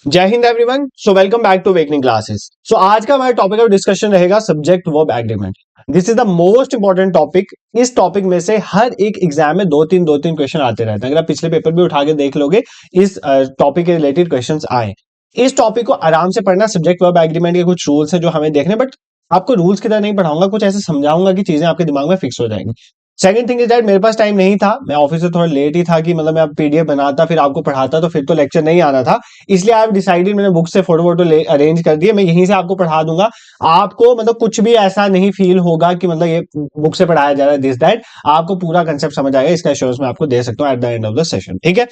जय हिंद everyone. So welcome back to awakening classes. So आज का हमारा टॉपिक ऑफ डिस्कशन रहेगा subject verb agreement. This is the most important topic. इस टॉपिक में से हर एक एग्जाम में दो तीन क्वेश्चन आते रहते हैं। अगर आप पिछले पेपर भी उठा के देख लोगे, इस टॉपिक के रिलेटेड क्वेश्चन आए। इस टॉपिक को आराम से पढ़ना। सब्जेक्ट वर्ब एग्रीमेंट के कुछ रूल्स हैं जो हमें देखने, बट आपको रूल्स की तरह नहीं पढ़ाऊंगा, कुछ ऐसे समझाऊंगा कि चीजें आपके दिमाग में फिक्स हो जाएंगी। सेकंड थिंग इज दैट मेरे पास टाइम नहीं था, मैं ऑफिस से थोड़ा लेट ही था कि मतलब मैं पीडीएफ बनाता फिर आपको पढ़ाता, तो फिर तो लेक्चर नहीं आना था। इसलिए आई डिसाइडेड, मैंने बुक से फोटो वोटो अरेंज कर दिए, मैं यहीं से आपको पढ़ा दूंगा। आपको मतलब कुछ भी ऐसा नहीं फील होगा कि मतलब ये बुक से पढ़ाया जा रहा है दिस दैट। आपको पूरा कंसेप्ट समझ आएगा, इसका एश्योरेंस मैं आपको दे सकता हूँ at the end of the session. ठीक है,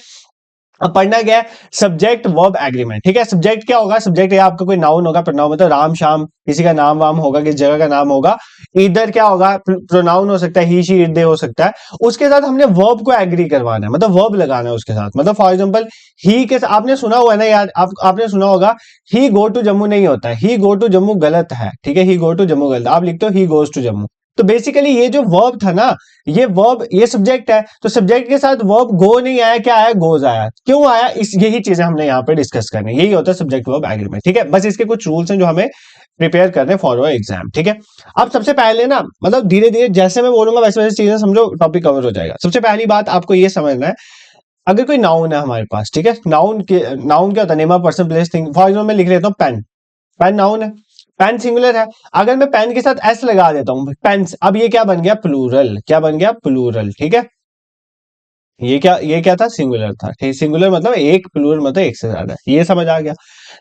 अब पढ़ना क्या है, सब्जेक्ट वर्ब एग्रीमेंट। ठीक है, सब्जेक्ट क्या होगा, सब्जेक्ट या आपका कोई नाउन होगा, प्रोनाउन मतलब राम शाम, किसी का नाम वाम होगा, किसी जगह का नाम होगा। इधर क्या होगा, प्रोनाउन हो सकता है, ही शी इट दे हो सकता है। उसके साथ हमने वर्ब को एग्री करवाना है, मतलब वर्ब लगाना है उसके साथ। मतलब फॉर एग्जांपल ही के आपने सुना हुआ है ना यार, आपने सुना होगा ही गो टू जम्मू नहीं होता है, ही गो टू जम्मू गलत है। ठीक है, ही गो टू जम्मू गलत, आप लिखते हो ही गोज टू जम्मू। तो बेसिकली ये जो वर्ब था ना, ये वर्ब, ये सब्जेक्ट है, तो सब्जेक्ट के साथ वर्ब गो नहीं आया, क्या आया, गोज आया। क्यों आया, इस यही चीजें हमने यहाँ पे डिस्कस करनी, यही होता है सब्जेक्ट वर्ब एग्रीमेंट। ठीक है, बस इसके कुछ रूल्स हैं जो हमें प्रिपेयर करने फॉर अवर एग्जाम। ठीक है, अब सबसे पहले ना, मतलब धीरे धीरे जैसे मैं बोलूंगा वैसे वैसे चीजें समझो, टॉपिक कवर हो जाएगा। सबसे पहली बात आपको ये समझना है, अगर कोई नाउन है हमारे पास, ठीक है, नाउन क्या होता है, name of person place thing. For example मैं लिख लेता हूँ पेन, पेन नाउन है, पेन सिंगुलर है। अगर मैं पेन के साथ एस लगा देता हूं, पेन्स, अब ये क्या बन गया, प्लूरल। क्या बन गया, प्लूरल। ठीक है, ये क्या था, सिंगुलर था। ठीक, सिंगुलर मतलब एक, प्लूरल मतलब एक से ज्यादा। ये समझ आ गया।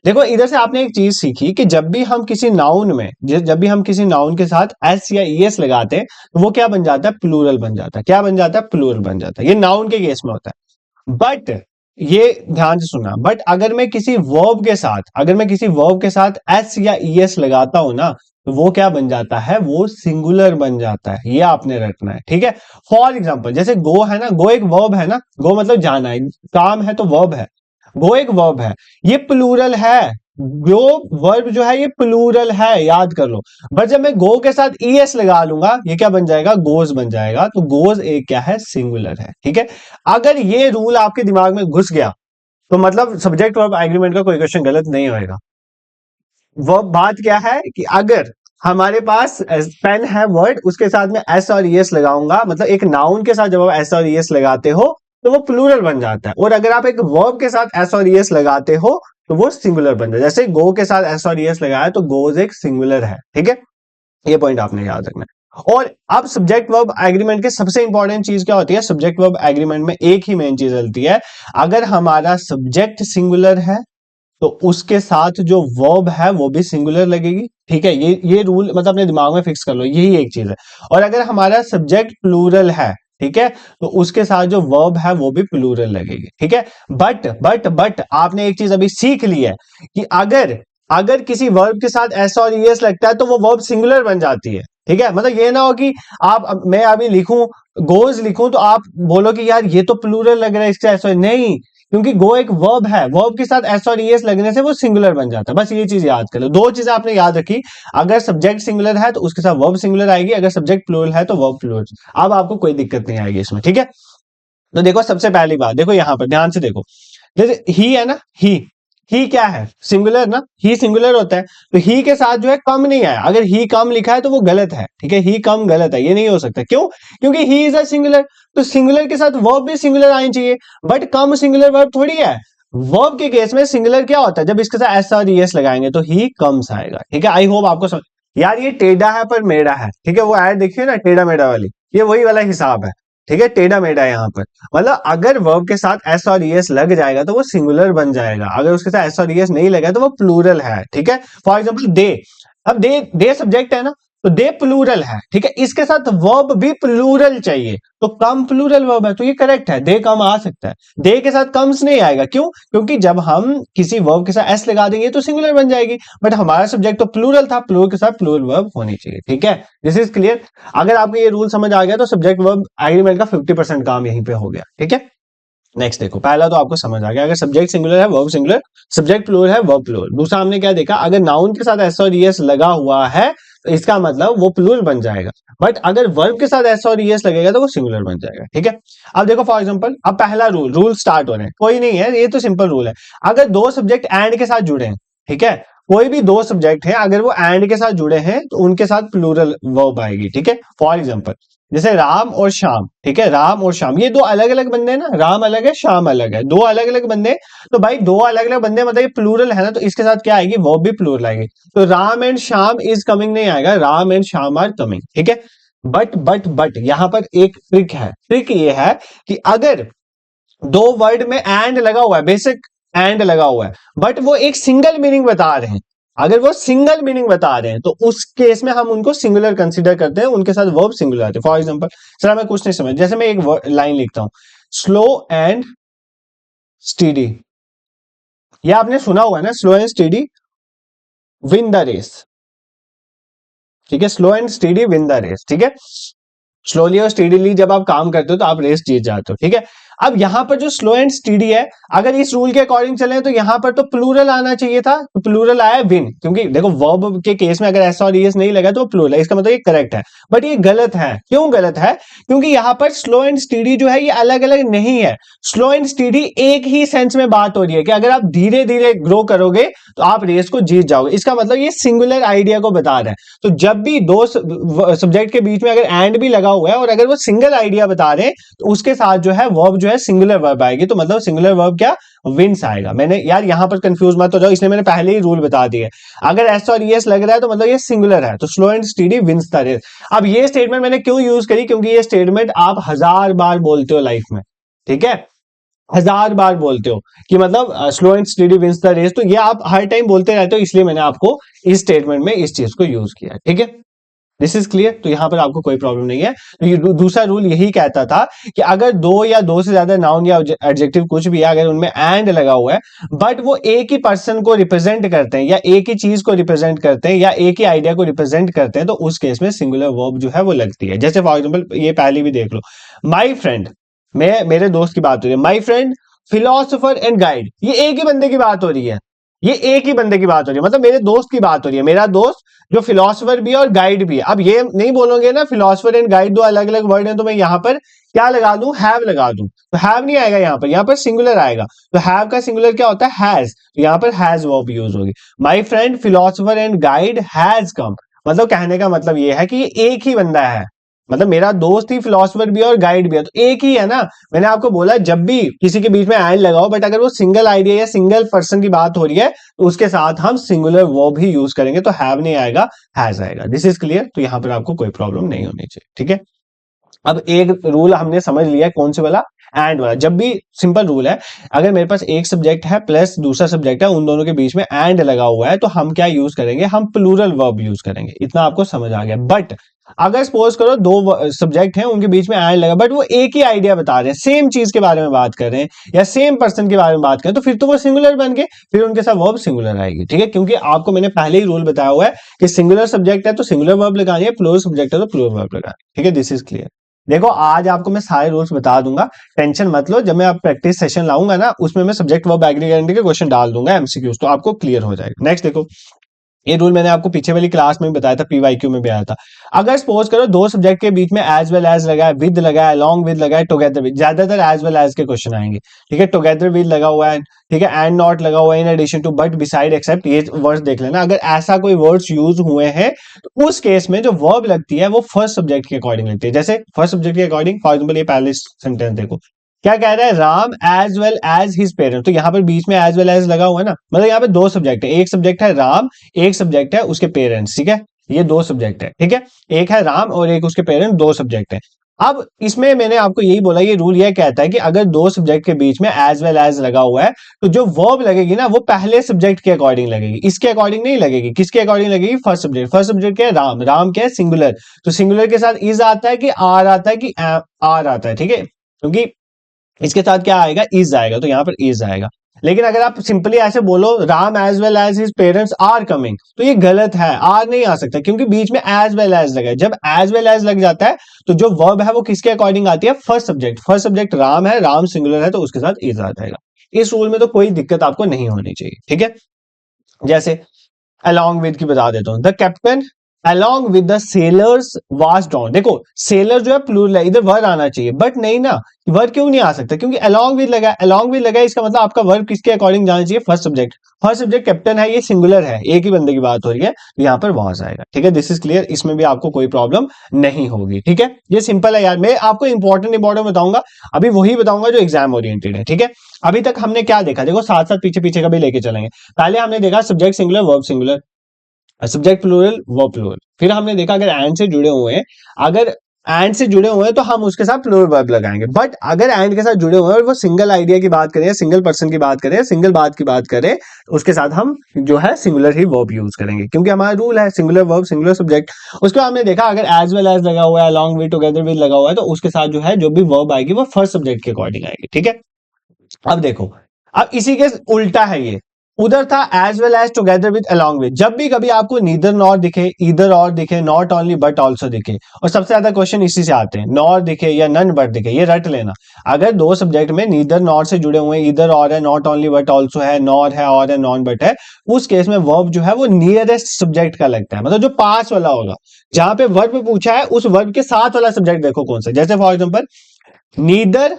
देखो इधर से आपने एक चीज सीखी कि जब भी हम किसी नाउन में, जब भी हम किसी नाउन के साथ एस या ईएस लगाते हैं, तो वो क्या बन जाता है, प्लूरल बन जाता है। क्या बन जाता है, प्लूरल बन जाता है। ये नाउन के केस में होता है। बट ये ध्यान से सुना, बट अगर मैं किसी वर्ब के साथ, अगर मैं किसी वर्ब के साथ एस या ईएस लगाता हूं ना, तो वो क्या बन जाता है, वो सिंगुलर बन जाता है। ये आपने रखना है। ठीक है, फॉर एग्जांपल जैसे गो है ना, गो एक वर्ब है ना, गो मतलब जाना है, काम है तो वर्ब है। गो एक वर्ब है, ये प्लूरल है। गो वर्ब जो है ये प्लूरल है, याद कर लो। बट जब मैं गो के साथ ईएस लगा लूंगा, ये क्या बन जाएगा, गोज बन जाएगा। तो गोज एक क्या है, सिंगुलर है। ठीक है, अगर ये रूल आपके दिमाग में घुस गया, तो मतलब सब्जेक्ट वर्ब एग्रीमेंट का कोई क्वेश्चन गलत नहीं होएगा। वो बात क्या है कि अगर हमारे पास पेन है वर्ड, उसके साथ में एस और ईएस लगाऊंगा, मतलब एक नाउन के साथ जब आप एस और ईएस लगाते हो तो वो प्लूरल बन जाता है। और अगर आप एक वर्ब के साथ एस और ईएस लगाते हो तो वो सिंगुलर बन जाता है। जैसे गो के साथ एस और ईएस लगाया तो गोज एक सिंगुलर है। ठीक है, ये पॉइंट आपने याद रखना है। और अब सब्जेक्ट वर्ब एग्रीमेंट के सबसे इंपॉर्टेंट चीज क्या होती है, सब्जेक्ट वर्ब एग्रीमेंट में एक ही मेन चीज चलती है, अगर हमारा सब्जेक्ट सिंगुलर है तो उसके साथ जो वर्ब है वो भी सिंगुलर लगेगी। ठीक है, ये रूल मतलब अपने दिमाग में फिक्स कर लो, यही एक चीज है। और अगर हमारा सब्जेक्ट प्लूरल है, ठीक है, तो उसके साथ जो वर्ब है वो भी प्लूरल लगेगी। ठीक है, बट आपने एक चीज अभी सीख ली है कि अगर अगर किसी वर्ब के साथ एस और ईएस लगता है तो वो वर्ब सिंगुलर बन जाती है। ठीक है, मतलब ये ना हो कि मैं अभी लिखूं, गोज लिखूं, तो आप बोलो कि यार ये तो प्लूरल लग रहा है, इसका एस, नहीं, क्योंकि गो एक वर्ब है, वर्ब के साथ एस और ईएस लगने से वो सिंगुलर बन जाता है। बस ये चीज याद कर लो, दो चीजें आपने याद रखी, अगर सब्जेक्ट सिंगुलर है तो उसके साथ वर्ब सिंगुलर आएगी, अगर सब्जेक्ट प्लूरल है तो वर्ब प्लूरल। अब आपको कोई दिक्कत नहीं आएगी इसमें। ठीक है, तो देखो सबसे पहली बात, देखो यहां पर ध्यान से देखो, जैसे ही है ना, ही क्या है, सिंगुलर ना, ही सिंगुलर होता है, तो ही के साथ जो है कम नहीं आया। अगर ही कम लिखा है तो वो गलत है। ठीक है, ही कम गलत है, ये नहीं हो सकता। क्यों, क्योंकि ही इज अ सिंगुलर, तो सिंगुलर के साथ वर्ब भी सिंगुलर आनी चाहिए। बट कम सिंगुलर वर्ब थोड़ी है। वर्ब के केस में सिंगुलर क्या होता है, जब इसके साथ एस और ईएस लगाएंगे तो ही कम्स आएगा। ठीक है, आई होप आपको समझ, यार ये टेढ़ा है पर मेढ़ा है। ठीक है, वो ऐड देखिए ना, टेढ़ा मेढ़ा वाली, ये वही वाला हिसाब है। ठीक है, टेढ़ा मेढ़ा यहाँ पर, मतलब अगर वर्ब के साथ एस और ईएस लग जाएगा तो वो सिंगुलर बन जाएगा, अगर उसके साथ एस और ईएस नहीं लगा तो वो प्लूरल है। ठीक है, फॉर एग्जांपल दे, अब दे सब्जेक्ट है ना, तो दे प्लूरल है। ठीक है, इसके साथ वर्ब भी प्लूरल चाहिए, तो कम प्लूरल वर्ब है, तो ये करेक्ट है, दे कम आ सकता है। दे के साथ कम्स नहीं आएगा, क्यों, क्योंकि जब हम किसी वर्ब के साथ एस लगा देंगे तो सिंगुलर बन जाएगी। बट हमारा सब्जेक्ट तो प्लूरल था, प्लूरल के साथ प्लूरल वर्ब होनी चाहिए। ठीक है, दिस इज क्लियर। अगर आपको ये रूल समझ आ गया तो सब्जेक्ट वर्ब एग्रीमेंट का 50% काम यहीं पे हो गया। ठीक है, नेक्स्ट देखो, पहला तो आपको समझ आ गया, अगर सब्जेक्ट सिंगुलर है वर्ब सिंगुलर, सब्जेक्ट प्लूरल है वर्ब प्लूरल। दूसरा हमने क्या देखा, अगर नाउन के साथ एस और ईएस लगा हुआ है तो इसका मतलब वो प्लूरल बन जाएगा। बट अगर वर्ब के साथ एस और ईएस लगेगा तो वो सिंगुलर बन जाएगा। ठीक है, अब देखो फॉर एग्जांपल, अब पहला रूल स्टार्ट हो रहे हैं, कोई नहीं है, ये तो सिंपल रूल है। अगर दो सब्जेक्ट एंड के साथ जुड़े हैं, ठीक है, कोई भी दो सब्जेक्ट हैं अगर वो एंड के साथ जुड़े हैं तो उनके साथ प्लूरल वर्ब आएगी। ठीक है, फॉर एग्जांपल जैसे राम और श्याम, ठीक है, राम और श्याम, ये दो अलग अलग बंदे हैं ना, राम अलग है श्याम अलग है, दो अलग अलग बंदे। तो भाई दो अलग अलग बंदे मतलब ये प्लूरल है ना, तो इसके साथ क्या आएगी, वर्ब भी प्लूरल आएगी। तो Ram and Shyam is coming नहीं आएगा, Ram and Shyam are coming. ठीक है, बट यहां पर एक ट्रिक है। ट्रिक ये है कि अगर दो वर्ड में एंड लगा हुआ है, बेसिक एंड लगा हुआ है, बट वो एक सिंगल मीनिंग बता रहे हैं, अगर वो सिंगल मीनिंग बता रहे हैं तो उस केस में हम उनको सिंगुलर कंसीडर करते हैं, उनके साथ वर्ब सिंगुलर आते हैं। फॉर एग्जांपल सर मैं कुछ नहीं समझ, जैसे मैं एक लाइन लिखता हूं, स्लो एंड स्टीडी, ये आपने सुना हुआ है ना, slow and steady win the race. ठीक है, slow and steady win the race. ठीक है, स्लोली और स्टीडीली जब आप काम करते हो तो आप रेस जीत जाते हो। ठीक है, अब यहां पर जो स्लो एंड स्टीडी है, अगर इस रूल के अकॉर्डिंग चले तो यहां पर तो प्लूरल आना चाहिए था, तो प्लूरल आया विन, क्योंकि देखो वर्ब के केस में अगर एस और ईएस नहीं लगा तो प्लूरल है, इसका मतलब ये करेक्ट है। बट ये गलत है, क्यों गलत है, क्योंकि यहां पर स्लो एंड स्टीडी जो है ये अलग अलग नहीं है। स्लो एंड स्टीडी एक ही सेंस में बात हो रही है कि अगर आप धीरे धीरे ग्रो करोगे तो आप रेस को जीत जाओगे, इसका मतलब ये सिंगुलर आइडिया को बता रहा है। तो जब भी दो सब्जेक्ट के बीच में अगर एंड भी लगा हुआ है और अगर वो सिंगल आइडिया बता रहे हैं तो उसके साथ जो है वर्ब जो है सिंगुलर वर्ब आएगी, तो मतलब सिंगुलर वर्ब क्या, विंस आएगा। मैंने यार यहां पर कंफ्यूज मत हो जाओ, इसलिए मैंने पहले ही रूल बता दिए, अगर एस और ईएस लग रहा है तो मतलब ये सिंगुलर है, तो slow and steady wins the race. अब ये स्टेटमेंट मैंने क्यों यूज करी, क्योंकि ये स्टेटमेंट आप 1000 बार बोलते हो लाइफ में। ठीक है, 1000 बार बोलते हो कि मतलब slow and steady wins the race, तो ये आप हर टाइम बोलते रहते हो, इसलिए मैंने आपको इस स्टेटमेंट में इस चीज को यूज किया। ठीक है, दिस इज क्लियर, तो यहां पर आपको कोई प्रॉब्लम नहीं है। तो ये दूसरा रूल यही कहता था कि अगर दो या दो से ज्यादा नाउन या एडजेक्टिव कुछ भी है, अगर उनमें एंड लगा हुआ है बट वो एक ही पर्सन को रिप्रेजेंट करते हैं या एक ही चीज को रिप्रेजेंट करते हैं या एक ही आइडिया को रिप्रेजेंट करते हैं, तो उस केस में सिंगुलर वर्ब जो है वो लगती है। जैसे फॉर एग्जाम्पल ये पहले भी देख लो, माई फ्रेंड, मेरे दोस्त की बात हो रही है, my friend philosopher and guide, ये एक ही बंदे की बात हो रही है, ये एक ही बंदे की बात हो रही है, मतलब मेरे दोस्त की बात हो रही है, मेरा दोस्त जो फिलोसोफर भी है और गाइड भी है। अब ये नहीं बोलोगे ना फिलोसोफर एंड गाइड दो अलग अलग वर्ड हैं, तो मैं यहां पर क्या लगा दूं, हैव लगा दूं, तो हैव नहीं आएगा, यहां पर सिंगुलर आएगा। तो हैव का सिंगुलर क्या होता है, हैज, तो यहां पर हैज वर्ब यूज होगी। My friend philosopher and guide has come, मतलब कहने का मतलब ये है कि ये एक ही बंदा है, मतलब मेरा दोस्त ही फिलोसोफर भी है और गाइड भी है, तो एक ही है ना। मैंने आपको बोला जब भी किसी के बीच में एंड लगाओ, बट अगर वो सिंगल आइडिया या सिंगल पर्सन की बात हो रही है तो उसके साथ हम सिंगुलर वर्ब ही यूज करेंगे, तो हैव नहीं आएगा, हैज आएगा। दिस इज क्लियर, तो यहां पर आपको कोई प्रॉब्लम नहीं होनी चाहिए। ठीक है, अब एक रूल हमने समझ लिया, कौन से वाला, एंड वाला। जब भी सिंपल रूल है, अगर मेरे पास एक सब्जेक्ट है प्लस दूसरा सब्जेक्ट है, उन दोनों के बीच में एंड लगा हुआ है, तो हम क्या यूज करेंगे, हम प्लूरल वर्ब यूज करेंगे। इतना आपको समझ आ गया। बट अगर सपोज करो दो सब्जेक्ट हैं, उनके बीच में एंड लगा, बट वो एक ही आइडिया बता रहे हैं, सेम चीज के बारे में बात कर रहे हैं या सेम पर्सन के बारे में बात कर रहे हैं, तो फिर तो वो सिंगुलर बन गए, फिर उनके साथ वर्ब सिंगुलर आएगी। ठीक है, क्योंकि आपको मैंने पहले ही रूल बताया हुआ है कि सिंगुलर सब्जेक्ट है तो सिंगुलर वर्ब लगानी है, प्लूरल सब्जेक्ट है तो प्लूरल वर्ब लगानी है। ठीक है, दिस इज क्लियर। देखो आज आपको मैं सारे रूल्स बता दूंगा, टेंशन मत लो, जब मैं आप प्रैक्टिस सेशन लाऊंगा ना उसमें मैं सब्जेक्ट वर्ब एग्रीगेंट के क्वेश्चन डाल दूंगा एमसीक्यूज, तो आपको क्लियर हो जाएगा। नेक्स्ट देखो, ये रूल मैंने आपको पीछे वाली क्लास में भी बताया था, पीवाईक्यू में भी आया था। अगर सपोज करो दो सब्जेक्ट के बीच में एज वेल एज लगा है, विद लगा है, अलॉन्ग विद लगा है, टुगेदर विद, ज्यादातर एज वेल एज के क्वेश्चन आएंगे। ठीक है, टुगेदर विद लगा हुआ है, ठीक है, एंड नॉट लगा हुआ है, in addition to, but, beside, except, ये वर्ड्स देख लेना। अगर ऐसा कोई वर्ड्स यूज हुए हैं तो उस केस में जो वर्ब लगती है वो फर्स्ट सब्जेक्ट के अकॉर्डिंग लगती है। जैसे फर्स्ट सब्जेक्ट के अकॉर्डिंग, फॉर एग्जाम्पल ये पहले सेंटेंस देखो, क्या कह रहा है, Ram as well as his parents, तो यहां पर बीच में एज वेल एज लगा हुआ है ना, मतलब यहाँ पे दो सब्जेक्ट है, एक सब्जेक्ट है राम, एक सब्जेक्ट है उसके पेरेंट्स। ठीक है, ये दो सब्जेक्ट है। ठीक है, एक है राम और एक उसके पेरेंट्स, दो सब्जेक्ट है। अब इसमें मैंने आपको यही बोला, ये रूल ये कहता है कि अगर दो सब्जेक्ट के बीच में एज वेल एज लगा हुआ है तो जो वर्ब लगेगी ना वो पहले सब्जेक्ट के अकॉर्डिंग लगेगी, इसके अकॉर्डिंग नहीं लगेगी। किसके अकॉर्डिंग लगेगी, फर्स्ट सब्जेक्ट। फर्स्ट सब्जेक्ट क्या है, राम, राम क्या है, सिंगुलर, तो सिंगुलर के साथ इज आता है कि आर आता है कि आर आता है। ठीक है, क्योंकि इसके साथ क्या आएगा, इज आएगा, तो यहां पर इज आएगा। लेकिन अगर आप सिंपली ऐसे बोलो Ram as well as his parents are coming, तो ये गलत है, आर नहीं आ सकता, क्योंकि बीच में एज वेल एज लगा है। जब एज वेल एज लग जाता है तो जो वर्ब है वो किसके अकॉर्डिंग आती है, first subject. First subject Ram है, राम सिंगुलर है, तो उसके साथ इज आ जाएगा। इस रूल में तो कोई दिक्कत आपको नहीं होनी चाहिए। ठीक है, जैसे अलॉन्ग विद की बता देता हूं, the captain along with the sailors was drawn। देखो sailor जो है प्लूरल है, इधर वर्ब आना चाहिए, बट नहीं ना, वर्ब क्यों नहीं आ सकता, क्योंकि along with लगा, along with लगा, इसका मतलब आपका वर्ब किसके अकॉर्डिंग जाना चाहिए, first subject. First subject captain है, ये सिंगुलर है, एक ही बंदे की बात हो रही है, तो यहाँ पर was आएगा। ठीक है, दिस इज क्लियर, इसमें भी आपको कोई प्रॉब्लम नहीं होगी। ठीक है, ये सिंपल है यार, मैं आपको इंपॉर्टेंट बताऊंगा, अभी वही बताऊंगा जो एग्जाम ओरिएंटेड है। ठीक है, अभी तक हमने क्या देखा, देखो साथ साथ पीछे पीछे का भी लेके चलेंगे। पहले हमने देखा subject singular verb singular, subject plural verb plural, फिर हमने देखा अगर एंड से जुड़े हुए हैं, अगर एंड से जुड़े हुए हैं तो हम उसके साथ प्लूरल वर्ब लगाएंगे, बट अगर एंड के साथ जुड़े हुए हैं और वो सिंगल आइडिया की बात करें, सिंगल पर्सन की बात करें, सिंगल बात की बात करें, तो उसके साथ हम जो है सिंगुलर ही वर्ब यूज करेंगे, क्योंकि हमारा रूल है सिंगुलर वर्ब सिंगुलर सब्जेक्ट। उसके बाद हमने देखा अगर एज वेल एज लगा हुआ है, अलॉन्ग विद, टुगेदर विद लगा हुआ है, तो उसके साथ जो है जो भी वर्ब आएगी वो फर्स्ट सब्जेक्ट के अकॉर्डिंग आएगी। ठीक है, अब देखो, अब इसी के उल्टा है ये, उधर था as well as together with along with. जब भी कभी आपको नीदर नॉर दिखे, ईदर और दिखे, नॉट ओनली बट ऑल्सो दिखे, और सबसे ज्यादा क्वेश्चन इसी से आते हैं, नॉर दिखे या नन बट दिखे, ये रट लेना। अगर दो सब्जेक्ट में नीदर नॉर से जुड़े हुए, ईदर और है, नॉट ओनली बट ऑल्सो है, नॉर है और है, नॉन बट है, उस केस में वर्ब जो है वो नियरेस्ट सब्जेक्ट का लगता है, मतलब जो पास वाला होगा। जहां पे वर्ब पूछा है उस वर्ब के साथ वाला सब्जेक्ट देखो कौन सा, जैसे फॉर एग्जाम्पल नीदर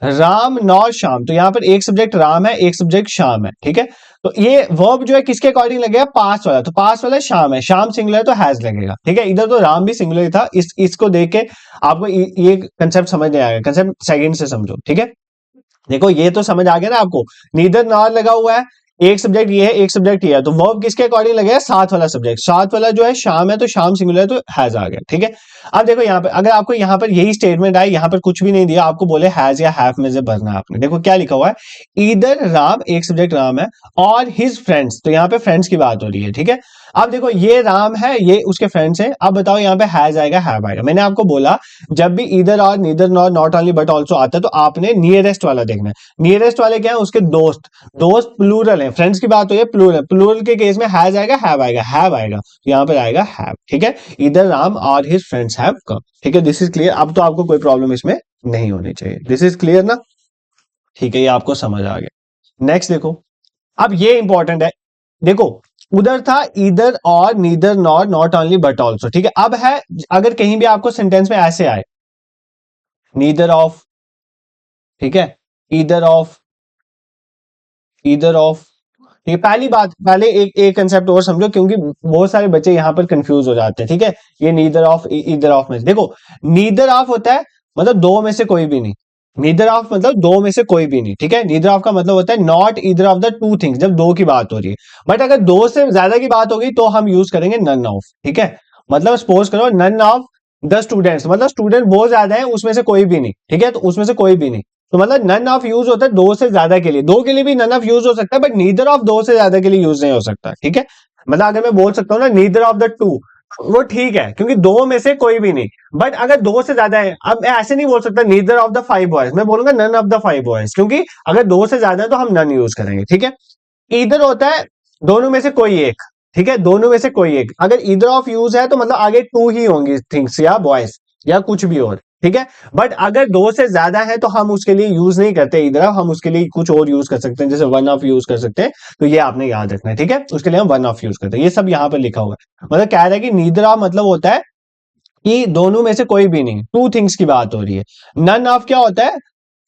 राम नौ शाम, तो यहां पर एक सब्जेक्ट राम है, एक सब्जेक्ट शाम है। ठीक है, तो ये वर्ब जो है किसके अकॉर्डिंग लगेगा, पास वाला, तो पास वाला शाम है, शाम सिंगुलर है तो हैज लगेगा। ठीक है, इधर तो राम भी सिंगुलर ही था, इसको देख के आपको ये कंसेप्ट समझ नहीं आएगा, कंसेप्ट सेकंड से समझो। ठीक है, देखो ये तो समझ आ गया ना आपको, नीदर नॉर लगा हुआ है, एक सब्जेक्ट ये है, एक सब्जेक्ट ये है, तो वर्ब किसके अकॉर्डिंग लगेगा, साथ वाला सब्जेक्ट, साथ वाला जो है शाम है, तो शाम सिंगुलर है तो हैज आ गया। ठीक है, अब देखो यहाँ पे अगर आपको यहाँ पर यही स्टेटमेंट आए, यहाँ पर कुछ भी नहीं दिया, आपको बोले हैज या हैव में से भरना है आपने, देखो क्या लिखा हुआ है, ईदर राम, एक सब्जेक्ट राम है, और हिज फ्रेंड्स, तो यहाँ पे फ्रेंड्स की बात हो रही है। ठीक है, अब देखो ये राम है, ये उसके फ्रेंड्स हैं, अब बताओ यहाँ पे हैज आएगा हैव आएगा। मैंने आपको बोला जब भी ईदर और neither nor not only but also आता है, तो आपने नियरेस्ट वाला देखना है। नियरेस्ट वाले क्या है, उसके दोस्त, दोस्त प्लूरल है, फ्रेंड्स की बात हो रही है, प्लूरल, प्लूरल के केस में हैज आएगा हैव आएगा, हैव आएगा, तो यहाँ पर आएगा हैव। ठीक है, इधर राम और हिज फ्रेंड्स हैव कम। ठीक है, दिस इज क्लियर, अब तो आपको कोई प्रॉब्लम इसमें नहीं होनी चाहिए, दिस इज क्लियर ना। ठीक है, ये आपको समझ आ गया। नेक्स्ट देखो, अब ये इंपॉर्टेंट है, देखो उधर था इधर और neither nor not only but also. ठीक है, अब है अगर कहीं भी आपको सेंटेंस में ऐसे आए, नीदर ऑफ, ठीक है, ईदर ऑफ, ईदर ऑफ, ये पहली बात, पहले एक कंसेप्ट और समझो, क्योंकि बहुत सारे बच्चे यहां पर कंफ्यूज हो जाते हैं। ठीक है, ये नीदर ऑफ ईदर ऑफ में देखो, नीदर ऑफ होता है मतलब दो में से कोई भी नहीं, नीदर ऑफ मतलब दो में से कोई भी नहीं। ठीक है, नीदर ऑफ का मतलब होता है not either of the two things, जब दो की बात हो रही है, बट अगर दो से ज्यादा की बात होगी तो हम यूज करेंगे नन ऑफ। ठीक है, मतलब सपोज करो नन ऑफ द स्टूडेंट्स, मतलब स्टूडेंट बहुत ज्यादा है, उसमें से कोई भी नहीं। ठीक है, तो उसमें से कोई भी नहीं, तो मतलब नन ऑफ यूज होता है दो से ज्यादा के लिए, दो के लिए भी नन ऑफ यूज हो सकता है, बट नीदर ऑफ दो से ज्यादा के लिए यूज नहीं हो सकता। ठीक है, मतलब अगर मैं बोल सकता हूँ ना नीदर ऑफ द टू, वो ठीक है क्योंकि दो में से कोई भी नहीं, बट अगर दो से ज्यादा है, अब मैं ऐसे नहीं बोल सकता neither of the five boys, मैं बोलूंगा none of the five boys, क्योंकि अगर दो से ज्यादा है तो हम नन यूज करेंगे। ठीक है, इधर होता है दोनों में से कोई एक। ठीक है, दोनों में से कोई एक, अगर इधर ऑफ यूज है तो मतलब आगे टू ही होंगी थिंग्स या बॉयज या कुछ भी और। ठीक है, बट अगर दो से ज्यादा है तो हम उसके लिए यूज नहीं करते इधर ऑफ, हम उसके लिए कुछ और यूज कर सकते हैं, जैसे वन ऑफ यूज कर सकते हैं, तो ये आपने याद रखना है। ठीक है, उसके लिए हम वन ऑफ यूज करते हैं, ये सब यहाँ पर लिखा हुआ है। मतलब कह रहा है कि नीदर ऑफ मतलब होता है कि दोनों में से कोई भी नहीं, टू थिंग्स की बात हो रही है। नन ऑफ क्या होता है,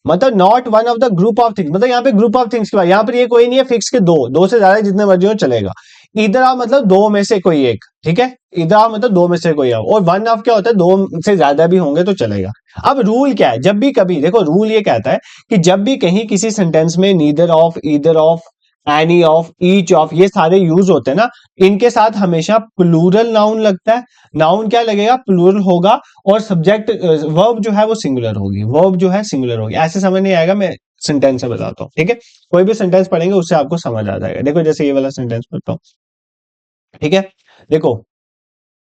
मतलब not one of the group of things, मतलब यहाँ पे ग्रुप ऑफ थिंग्स की बात, यहाँ पर ये कोई नहीं है फिक्स के दो, दो से ज्यादा जितने मर्जी हो चलेगा। इधर ऑफ मतलब दो में से कोई एक। ठीक है, इधर ऑफ मतलब दो में से कोई एक, और वन ऑफ क्या होता है, दो से ज्यादा भी होंगे तो चलेगा। अब रूल क्या है, जब भी कभी देखो रूल ये कहता है कि जब भी कहीं किसी सेंटेंस में neither of, either of, any of, each of, ये सारे यूज होते हैं ना, इनके साथ हमेशा प्लूरल नाउन लगता है। नाउन क्या लगेगा, प्लूरल होगा, और सब्जेक्ट वर्ब जो है वो सिंगुलर होगी, वर्ब जो है सिंगुलर होगी। ऐसे समझ नहीं आएगा, मैं सेंटेंस से बताता हूँ। ठीक है, कोई भी सेंटेंस पढ़ेंगे उससे आपको समझ आ जाएगा। देखो जैसे ये वाला सेंटेंस पढ़ता हूँ। ठीक है, देखो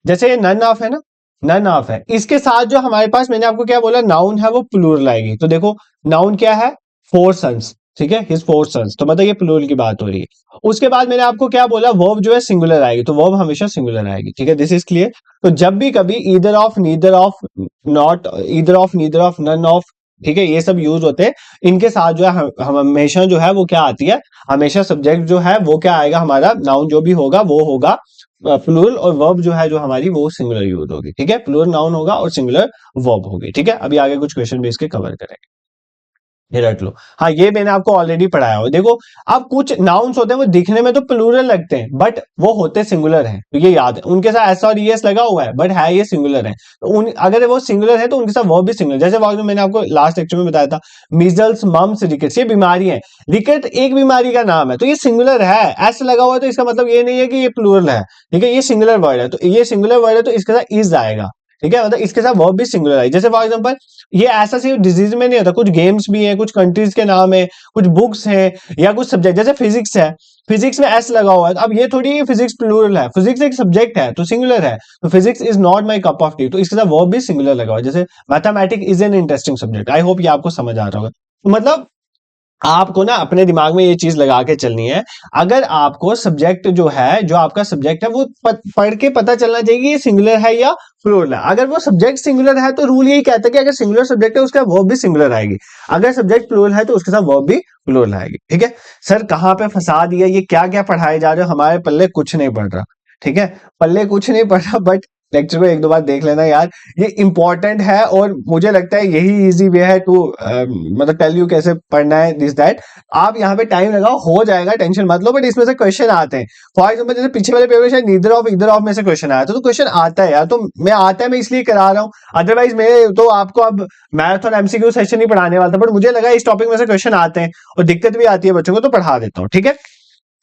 जैसे ये नन ऑफ है ना, नन ऑफ है, इसके साथ जो हमारे पास, मैंने आपको क्या बोला, नाउन है वो प्लूरल आएगी। तो देखो नाउन क्या है, फोर सन्स। ठीक है, हिज फोर सन्स, तो मतलब ये प्लूरल की बात हो रही है। उसके बाद मैंने आपको क्या बोला, वर्ब जो है सिंगुलर आएगी, तो वर्ब हमेशा सिंगुलर आएगी। ठीक है, दिस इज क्लियर। तो जब भी कभी either of, neither of, not either of, neither of, none of, ठीक है, ये सब यूज होते हैं, इनके साथ जो है हम हमेशा जो है वो क्या आती है, हमेशा सब्जेक्ट जो है वो क्या आएगा, हमारा नाउन जो भी होगा वो होगा प्लूरल और वर्ब जो है जो हमारी वो सिंगुलर यूज होगी, ठीक है, प्लूरल नाउन होगा और सिंगुलर वर्ब होगी, ठीक है। अभी आगे कुछ क्वेश्चन भी इसके कवर करेंगे, ये रट लो। हाँ, ये मैंने आपको ऑलरेडी पढ़ाया हो। देखो, अब कुछ नाउन्स होते हैं वो दिखने में तो प्लूरल लगते हैं बट वो होते सिंगुलर हैं, तो ये याद है। उनके साथ एस और ईएस लगा हुआ है बट है ये सिंगुलर है, तो उन अगर वो सिंगुलर है तो उनके साथ वो भी सिंगुलर। जैसे वाकई मैंने आपको लास्ट लेक्चर में बताया था, मीजल्स, मम्स, रिकेट्स, ये बीमारी है। रिकेट एक बीमारी का नाम है तो ये सिंगुलर है, एस लगा हुआ है तो इसका मतलब ये नहीं है कि ये प्लूरल है, ठीक है। ये सिंगुलर वर्ड है, तो ये सिंगुलर वर्ड है तो इसके साथ इज आएगा, ठीक है, मतलब इसके साथ वर्ब भी सिंगुलर है। जैसे फॉर एग्जांपल, ये ऐसा सिर्फ डिजीज में नहीं होता, कुछ गेम्स भी हैं, कुछ कंट्रीज के नाम है, कुछ बुक्स हैं या कुछ सब्जेक्ट, जैसे फिजिक्स है, फिजिक्स में एस लगा हुआ है, तो अब ये थोड़ी फिजिक्स प्लूरल है, फिजिक्स एक सब्जेक्ट है तो सिंगुलर है, तो physics is not my cup of T, तो इसके साथ वर्ब भी सिंगुलर लगा हुआ है। जैसे mathematics is an interesting subject. I hope ये आपको समझ आ रहा होगा। मतलब आपको ना अपने दिमाग में ये चीज लगा के चलनी है। अगर आपको सब्जेक्ट जो है, जो आपका सब्जेक्ट है, वो पढ़ के पता चलना चाहिए कि ये सिंगुलर है या प्लूरल है। अगर वो सब्जेक्ट सिंगुलर है तो रूल यही कहता है कि अगर सिंगुलर सब्जेक्ट है उसका वर्ब भी सिंगुलर आएगी, अगर सब्जेक्ट प्लूरल है तो उसके साथ वर्ब भी प्लूरल आएगी, ठीक है। सर कहाँ पे फंसा दिया, ये क्या क्या पढ़ाए जा रहे हो, हमारे पल्ले कुछ नहीं पड़ रहा, ठीक है, पल्ले कुछ नहीं पड़ रहा, बट लेक्चर को एक दो बार देख लेना यार, ये इंपॉर्टेंट है और मुझे लगता है यही इजी वे है टू मतलब टेल यू कैसे पढ़ना है दिस दैट। आप यहाँ पे टाइम लगाओ, हो जाएगा, टेंशन मत लो, बट इसमें से क्वेश्चन आते हैं। फॉर एग्जाम्पल जैसे पीछे वाले पेपर शायद नीदर ऑफ इधर ऑफ में से क्वेश्चन आया था, तो क्वेश्चन आता है यार, तो मैं आता है मैं इसलिए करा रहा हूँ, अदरवाइज मैं तो आपको अब मैराथन एमसीक्यू सेशन ही पढ़ाने वाला था, बट मुझे लगा इस टॉपिक में से क्वेश्चन आते हैं और दिक्कत भी आती है बच्चों को, तो पढ़ा देता हूँ, ठीक है।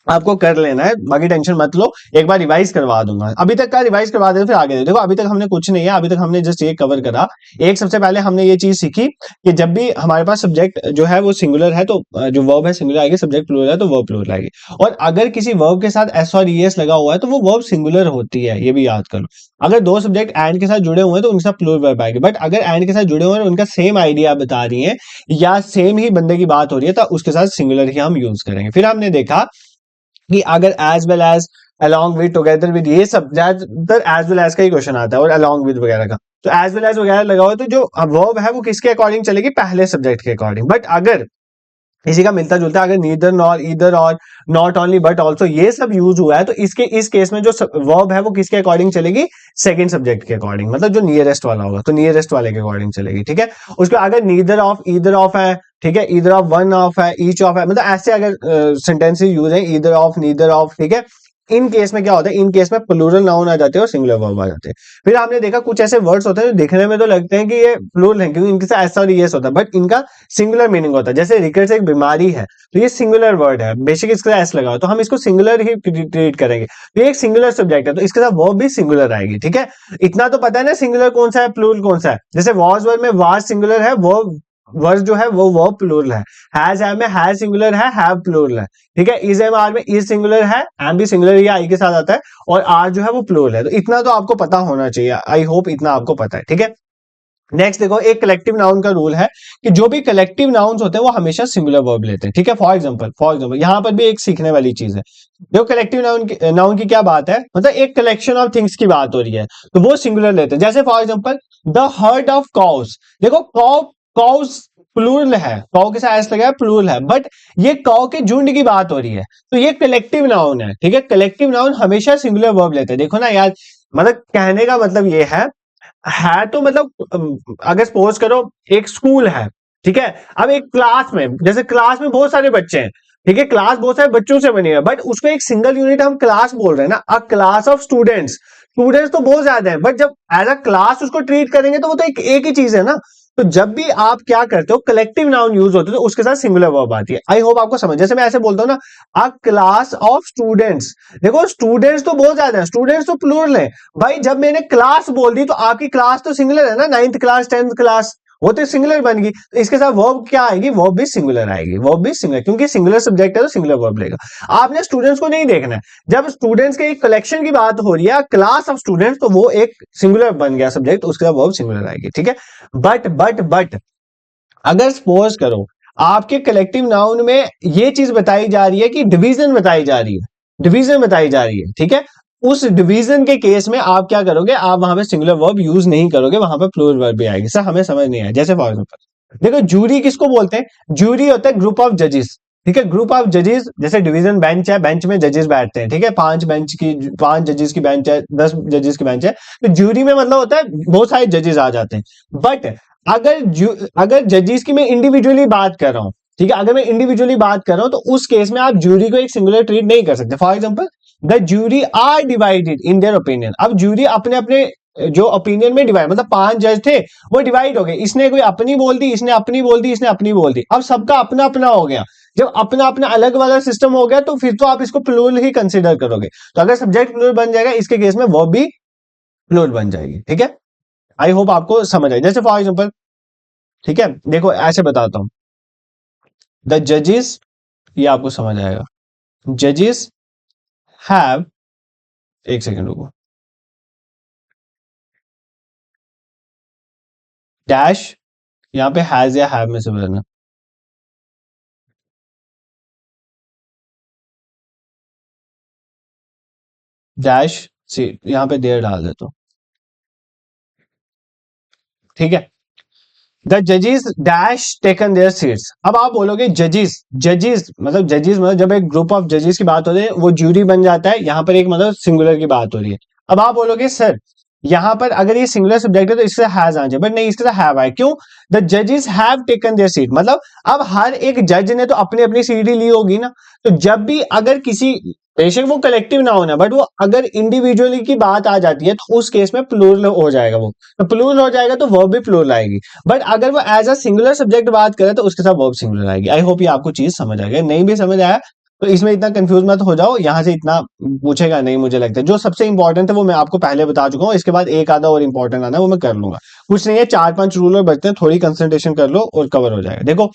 आपको कर लेना है, बाकी टेंशन मत लो, एक बार रिवाइज करवा दूंगा, अभी तक का रिवाइज करवा दे फिर आगे दे। देखो अभी तक हमने कुछ नहीं है, अभी तक हमने जस्ट ये कवर करा। एक सबसे पहले हमने ये चीज सीखी कि जब भी हमारे पास सब्जेक्ट जो है वो सिंगुलर है तो जो वर्ब है सिंगुलर आएगी, सब्जेक्ट प्लूरल है तो वर्ब प्लूरल आएगी। और अगर किसी वर्ब के साथ एस और ईएस लगा हुआ है तो वो वर्ब सिंगुलर होती है, ये भी याद कर लो। अगर दो सब्जेक्ट एंड के साथ जुड़े हुए हैं तो उनके साथ प्लूरल वर्ब आएगी, बट अगर एंड के साथ जुड़े हुए हैं उनका सेम आइडिया बता रही है या सेम ही बंदे की बात हो रही है तो उसके साथ सिंगुलर ही हम यूज करेंगे। फिर हमने देखा कि अगर as well as, along with, together with, ये सब ज्यादातर एज वेल एज का ही क्वेश्चन आता है और अलोंग विद वगैरह का, तो एज वेल एज वगैरह लगा हुआ तो जो वर्ब है वो किसके अकॉर्डिंग चलेगी, पहले सब्जेक्ट के अकॉर्डिंग। बट अगर इसी का मिलता जुलता अगर नीदर नॉर ईदर और नॉट ओनली बट ऑल्सो ये सब यूज हुआ है तो इसके इस केस में जो वर्ब है वो किसके अकॉर्डिंग चलेगी, सेकंड सब्जेक्ट के अकॉर्डिंग, मतलब जो नियरेस्ट वाला होगा तो नियरेस्ट वाले के अकॉर्डिंग चलेगी, ठीक है। उसके अगर नीदर ऑफ ईदर ऑफ है, ठीक है, ईदर ऑफ वन ऑफ है, ईच ऑफ है, मतलब ऐसे अगर सेंटेंसेस यूज है ईदर ऑफ नीदर ऑफ, ठीक है, इन केस में क्या होता है, इन केस में प्लूरल नाउन आ जाते हैं और सिंगुलर वर्ब आ जाते हैं। फिर आपने देखा कुछ ऐसे वर्ड्स होते हैं जो दिखने में तो लगते हैं कि ये प्लूरल है क्योंकि इनके साथ एस और ईएस होता है, बट इनका सिंगुलर मीनिंग होता है। जैसे रिकेट्स एक बीमारी है तो ये सिंगुलर वर्ड है, बेसिक इसके साथ एस लगा हो तो हम इसको सिंगुलर ही ट्रीट करेंगे। तो ये एक सिंगुलर सब्जेक्ट है तो इसके साथ वर्ब भी सिंगुलर आएगी, ठीक है। इतना तो पता है ना सिंगुलर कौन सा है, प्लूरल कौन सा है। जैसे वॉज वर्ड में वाज सिंगुलर है, वो वर्ड जो है वो वर्ब प्लूरल है। हैज है में हैज सिंगुलर है, हैव प्लूरल है, ठीक है। इज एम आर में इज सिंगुलर है, एम भी सिंगुलर या आई के साथ आता है, और आर जो है वो प्लूरल है। तो इतना तो आपको पता होना चाहिए, आई होप इतना आपको पता है, ठीक है। नेक्स्ट देखो, एक कलेक्टिव नाउन का रूल है कि जो भी कलेक्टिव नाउन्स होते हैं वो हमेशा सिंगुलर वर्ब लेते हैं, ठीक है। फॉर एग्जांपल यहाँ पर भी एक सीखने वाली चीज है। देखो कलेक्टिव नाउन की क्या बात है, मतलब एक कलेक्शन ऑफ थिंग्स की बात हो रही है तो वो सिंगुलर लेते हैं। जैसे for example the heard of cause, देखो कॉज प्लूरल है, कौ के साथ एस लगा है, प्लूरल है, बट ये कौ के झुंड की बात हो रही है तो ये कलेक्टिव नाउन है, ठीक है। कलेक्टिव नाउन हमेशा सिंगुलर वर्ब लेते हैं। देखो ना यार, मतलब कहने का मतलब ये है तो मतलब अगर सपोज करो एक स्कूल है, ठीक है, अब एक क्लास में, जैसे क्लास में बहुत सारे बच्चे हैं, ठीक है, क्लास बहुत सारे बच्चों से बनी है बट उसको एक सिंगल यूनिट हम क्लास बोल रहे हैं ना, अ क्लास ऑफ स्टूडेंट्स। स्टूडेंट्स तो बहुत ज्यादा है बट जब एज अ क्लास उसको ट्रीट करेंगे तो वो तो एक ही चीज है ना। तो जब भी आप क्या करते हो कलेक्टिव नाउन यूज होते हो तो उसके साथ सिंगुलर वर्ब आती है। आई होप आपको समझ, जैसे मैं ऐसे बोलता हूँ ना, अ क्लास ऑफ स्टूडेंट्स, देखो स्टूडेंट्स तो बहुत ज्यादा है, स्टूडेंट्स तो प्लूरल है भाई। जब मैंने क्लास बोल दी तो आपकी क्लास तो सिंगुलर है ना, 9th क्लास 10th क्लास, वो तो सिंगुलर बन गई। तो इसके साथ वर्ब क्या आएगी, वर्ब भी सिंगुलर आएगी, वर्ब भी सिंगुलर, क्योंकि सिंगुलर सब्जेक्ट है तो सिंगुलर वर्ब लेगा। आपने स्टूडेंट्स को नहीं देखना है, जब स्टूडेंट्स के एक कलेक्शन की बात हो रही है क्लास ऑफ स्टूडेंट्स तो वो एक सिंगुलर बन गया सब्जेक्ट, तो उसके साथ वर्ब सिंगुलर आएगी, ठीक है। बट अगर सपोज करो आपके कलेक्टिव नाउन में ये चीज बताई जा रही है कि डिवीजन बताई जा रही है, डिवीजन बताई जा रही है, ठीक है, उस डिवीजन के केस में आप क्या करोगे, आप वहां पे सिंगुलर वर्ब यूज नहीं करोगे, वहां पे प्लूरल वर्ब भी आएगी। सर हमें समझ नहीं आया। जैसे फॉर एग्जांपल देखो जूरी किसको बोलते हैं, जूरी होता है ग्रुप ऑफ जजेस, ठीक है। ग्रुप ऑफ जजेस, जैसे डिवीजन बेंच है, बेंच में जजेस बैठते हैं, ठीक है, 5 जजेस की बेंच है, 10 जजेस की बेंच है। तो ज्यूरी में मतलब होता है बहुत सारे जजेस आ जाते हैं। बट अगर जजेस की मैं इंडिविजुअली बात कर रहा हूं, ठीक है, अगर मैं इंडिविजुअली बात कर रहा हूं तो उस केस में आप ज्यूरी को एक सिंगुलर ट्रीट नहीं कर सकते। For example, the jury are divided in their opinion. अब ज्यूरी अपने अपने जो ओपिनियन में डिवाइड, मतलब 5 जज थे, वो डिवाइड हो गए, इसने कोई अपनी बोल दी, इसने अपनी बोल दी, इसने अपनी बोल दी। अब सबका अपना अपना हो गया। जब अपना अपना अलग वाला सिस्टम हो गया तो फिर तो आप इसको प्लूरल ही कंसीडर करोगे। तो अगर सब्जेक्ट प्लूरल बन जाएगा, इसके केस में वर्ब भी प्लूरल बन जाएगी। ठीक है, आई होप आपको समझ आए। जैसे फॉर एग्जाम्पल, ठीक है, देखो ऐसे बताता हूं, द जजेस, ये आपको समझ आएगा। जजेस हैव, एक सेकेंड रुको, डैश, यहां पे हैज या हैव में से बदलना, डैश सी, यहां पे देर डाल देता हूं। ठीक है, द जजेस डैश टेकन देयर सीट्स। अब आप बोलोगे जजेस, जजेस मतलब जब एक ग्रुप ऑफ जजेस की बात होती है वो ज्यूरी बन जाता है, यहां पर एक मतलब सिंगुलर की बात हो रही है। अब आप बोलोगे सर यहां पर अगर ये सिंगुलर सब्जेक्ट है तो इससे हैज आना चाहिए, बट नहीं, इसके साथ हैव आए। क्यों? द जजेस हैव टेकन देयर सीट, मतलब अब हर एक जज ने तो अपनी अपनी सीट ही ली होगी ना। तो जब भी अगर किसी, बेशक वो कलेक्टिव ना होना, बट वो अगर इंडिविजुअली की बात आ जाती है तो उस केस में प्लूरल हो जाएगा। वो तो प्लूरल हो जाएगा तो वर्ब भी प्लूरल आएगी। बट अगर वो एज अ सिंगुलर सब्जेक्ट बात करे तो उसके साथ वर्ब सिंगुलर आएगी। आई होप ये आपको चीज समझ आ गया। नहीं भी समझ आया तो इसमें इतना कंफ्यूज मत हो जाओ, यहां से इतना पूछेगा नहीं मुझे लगता है। जो सबसे इंपॉर्टेंट है वो मैं आपको पहले बता चुका हूँ, इसके बाद एक आधा और इंपॉर्टेंट आना है वो मैं कर लूंगा। कुछ नहीं है, 4-5 रूल और बचते हैं, थोड़ी कंसंट्रेशन कर लो और कवर हो जाएगा। देखो,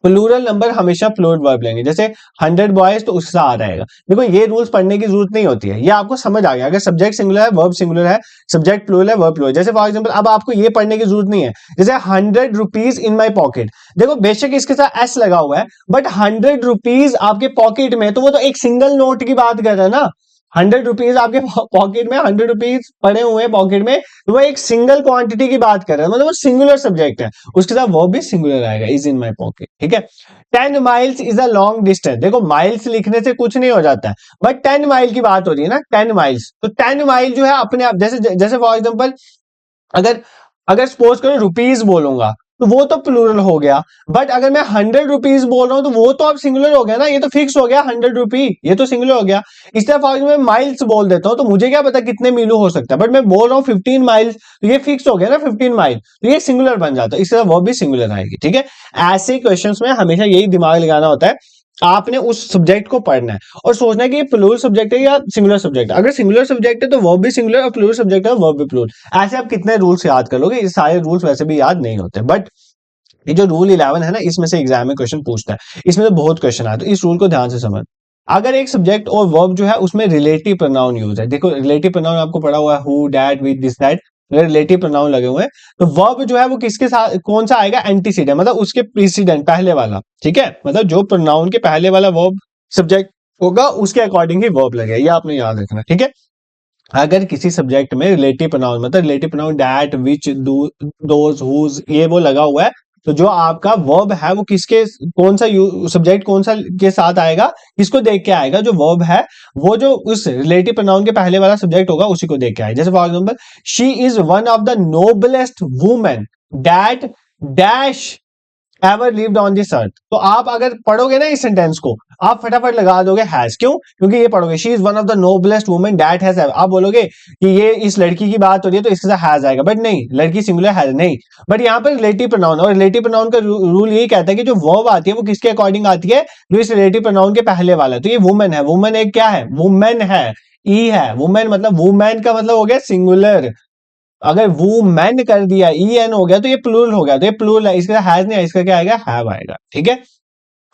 प्लूरल नंबर हमेशा प्लूरल वर्ब लेंगे, जैसे 100 बॉयज तो उससे आ रहेगा। देखो ये रूल्स पढ़ने की जरूरत नहीं होती है, ये आपको समझ आ गया। अगर सब्जेक्ट सिंगुलर है, वर्ब सिंगुलर है, सब्जेक्ट प्लूरल है, वर्ब प्लूरल। जैसे फॉर एग्जांपल अब आपको ये पढ़ने की जरूरत नहीं है, जैसे 100 रुपीज इन माई पॉकेट। देखो बेशक इसके साथ एस लगा हुआ है, बट 100 रुपीज आपके पॉकेट में, तो वो तो एक सिंगल नोट की बात कर रहा है ना। 100 रुपीज आपके पॉकेट में, 100 रुपीज पड़े हुए हैं पॉकेट में, तो वो एक सिंगल क्वांटिटी की बात कर रहा है, मतलब वो सिंगुलर सब्जेक्ट है, उसके साथ वो भी सिंगुलर आएगा, इज इन माई पॉकेट। ठीक है, 10 miles is a long distance. देखो माइल्स लिखने से कुछ नहीं हो जाता है, बट 10 माइल की बात हो रही है ना, 10 माइल्स, तो 10 माइल जो है अपने आप, जैसे जैसे फॉर एग्जाम्पल, अगर अगर सपोज करो रुपीज बोलूंगा तो वो तो प्लूरल हो गया। बट अगर मैं 100 रुपीज बोल रहा हूं तो वो तो अब सिंगुलर हो गया ना, ये तो फिक्स हो गया 100 रुपी, ये तो सिंगुलर हो गया। इस तरह फॉर एग्जाम्पल माइल्स बोल देता हूं तो मुझे क्या पता कितने मीलू हो सकता है, बट मैं बोल रहा हूँ 15 माइल्स, तो ये फिक्स हो गया ना 15 माइल, तो ये सिंगुलर बन जाता है, इस तरह वो भी सिंगुलर आएगी। ठीक है, ऐसे क्वेश्चंस में हमेशा यही दिमाग लगाना होता है, आपने उस सब्जेक्ट को पढ़ना है और सोचना है कि ये प्लूरल सब्जेक्ट है या सिंगुलर सब्जेक्ट है। अगर सिंगुलर सब्जेक्ट है तो वर्ब भी सिंगुलर, और प्लूरल सब्जेक्ट है वर्ब भी प्लूरल। ऐसे आप कितने रूल्स याद कर लोगे, ये सारे रूल्स वैसे भी याद नहीं होते। बट ये जो रूल 11 है ना, इसमें से एग्जाम में क्वेश्चन पूछता है, इसमें तो बहुत क्वेश्चन आए, तो इस रूल को ध्यान से समझ। अगर एक सब्जेक्ट और वर्ब जो है उसमें रिलेटिव प्रोनाउन यूज है, देखो रिलेटिव प्रोनाउन आपको पढ़ा हुआ है, who, that, with, this, that, relative pronoun लगे हुए हैं, तो वर्ब जो है वो किसके साथ, कौन सा आएगा, एंटीसीडेंट, मतलब उसके प्रीसीडेंट, पहले वाला। ठीक है, मतलब जो प्रोनाउन के पहले वाला वर्ब सब्जेक्ट होगा उसके अकॉर्डिंग ही वर्ब लगेगा, ये आपने याद रखना। ठीक है, अगर किसी सब्जेक्ट में रिलेटिव प्रोनाउन, मतलब relative pronoun that, which, those, whose, ये वो लगा हुआ है, तो जो आपका वर्ब है वो किसके, कौन सा सब्जेक्ट कौन सा के साथ आएगा, किसको देख के आएगा, जो वर्ब है वो जो उस रिलेटिव प्रोनाउन के पहले वाला सब्जेक्ट होगा उसी को देख के आएगा। जैसे for example, she is one of the noblest women that dash ever lived on this earth. तो आप अगर पढ़ोगे ना इस सेंटेंस को, आप फटाफट लगा दोगे हैज। क्यों? क्योंकि ये पढ़ोगे, she is one of the noblest women that has, आप बोलोगे कि ये इस लड़की की बात हो रही है तो इसके साथ हैज आएगा, बट नहीं, लड़की सिंगुलर हैज नहीं, बट यहाँ पर रिलेटिव प्रोनाउन, और रिलेटिव प्रोनाउन का रूल यही कहता है कि जो वर्ब आती है वो किसके अकॉर्डिंग आती है, जो इस रिलेटिव प्रोनाउन के पहले वाला है। तो ये वुमेन है, वुमेन एक क्या है, वुमेन है, ई है, वुमेन मतलब वुमेन का मतलब हो गया सिंगुलर। अगर वो मैन कर दिया, ई एन हो गया, तो ये प्लूरल हो गया, तो ये प्लूरल है, इसका हैज नहीं है, इसका क्या आएगा, हैव आएगा। ठीक है,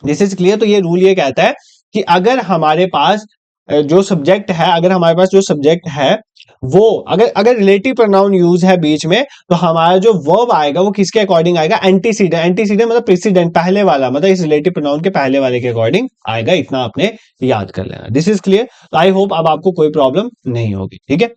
दिस इज क्लियर। तो ये रूल ये कहता है कि अगर हमारे पास जो सब्जेक्ट है, अगर हमारे पास जो सब्जेक्ट है वो अगर अगर रिलेटिव प्रोनाउन यूज है बीच में, तो हमारा जो वर्ब आएगा वो किसके अकॉर्डिंग आएगा, एंटीसीडेंट, एंटीसीडेंट मतलब प्रेसिडेंट, पहले वाला, मतलब इस रिलेटिव प्रोनाउन के पहले वाले के अकॉर्डिंग आएगा। इतना आपने याद कर लेना। This is clear. तो आई होप अब आपको कोई प्रॉब्लम नहीं होगी। ठीक है,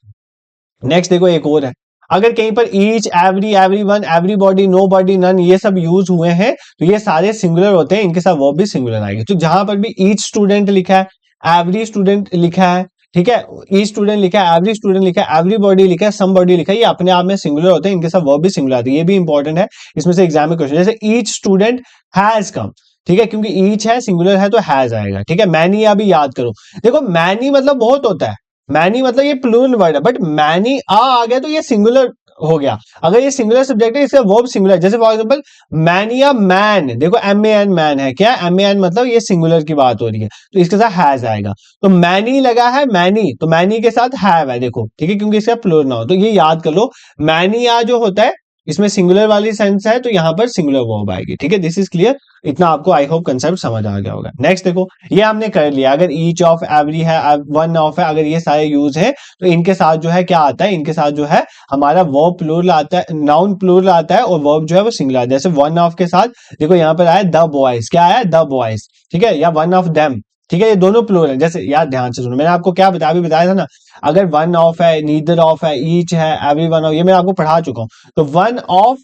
नेक्स्ट देखो एक और है, अगर कहीं पर each, every, everyone, everybody, nobody, none ये सब यूज हुए हैं तो ये सारे सिंगुलर होते हैं, इनके साथ वर्ब भी सिंगुलर आएगी। तो जहां पर भी ईच स्टूडेंट लिखा है, एवरी स्टूडेंट लिखा है, ठीक है, ईच स्टूडेंट लिखा है, एवरी स्टूडेंट लिखा है, एवरीबॉडी लिखा है, समबॉडी लिखा है, ये अपने आप में सिंगुलर होते हैं, इनके साथ वर्ब भी सिंगुलर आती है। ये भी इंपॉर्टेंट है, इसमें से एग्जाम में क्वेश्चन, जैसे ईच स्टूडेंट हैज कम, ठीक है, क्योंकि ईच है सिंगुलर है तो हैज आएगा, ठीक है। मैनी अभी याद करो, देखो मैनी मतलब बहुत होता है, मैनी मतलब ये प्लूरल वर्ड है, बट मैनी आ गया तो ये सिंगुलर हो गया। अगर ये सिंगुलर सब्जेक्ट है इसका वर्ब सिंगुलर, जैसे for example many a man, देखो एम ए एन मैन है, क्या एम ए एन मतलब ये सिंगुलर की बात हो रही है, तो इसके साथ हैज आएगा। तो मैनी लगा है मैनी, तो मैनी के साथ हैव है, देखो ठीक है, क्योंकि इसका प्लूरल ना हो, तो ये याद कर लो। मैनी आ जो होता है इसमें सिंगुलर वाली सेंस है तो यहां पर सिंगुलर वर्ब आएगी, ठीक है। दिस इज क्लियर, इतना आपको आई होप कंसेप्ट समझ आ गया होगा। नेक्स्ट देखो, ये हमने कर लिया, अगर ईच ऑफ, एवरी है, वन ऑफ है, अगर ये सारे यूज है तो इनके साथ जो है क्या आता है, इनके साथ जो है हमारा वर्ब प्लूरल आता है, नाउन प्लूरल आता है और वर्ब जो है वो सिंगुलर आता है। जैसे वन ऑफ के साथ देखो यहाँ पर आया द बॉयज, क्या आया द बॉयज, ठीक है, या वन ऑफ देम, ठीक है, ये दोनों प्लूरल है। जैसे यार ध्यान से सुनो, मैंने आपको क्या बताया, अभी बताया था ना, अगर वन ऑफ है, नीदर ऑफ है, ईच है, एवरी वन ऑफ, ये मैं आपको पढ़ा चुका हूं। तो वन ऑफ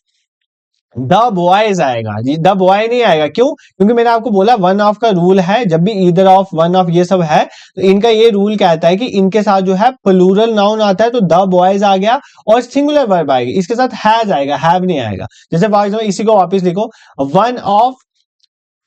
द बॉयज आएगा जी, द बॉय नहीं आएगा, क्यों, क्योंकि मैंने आपको बोला वन ऑफ का रूल है, जब भी ईदर ऑफ, वन ऑफ ये सब है तो इनका ये रूल कहता है कि इनके साथ जो है प्लूरल नाउन आता है तो द बॉयज आ गया और सिंगुलर वर्ब आएगी, इसके साथ हैज आएगा, हैव नहीं आएगा। जैसे फॉर एग्जांपल इसी को वापस लिखो, वन ऑफ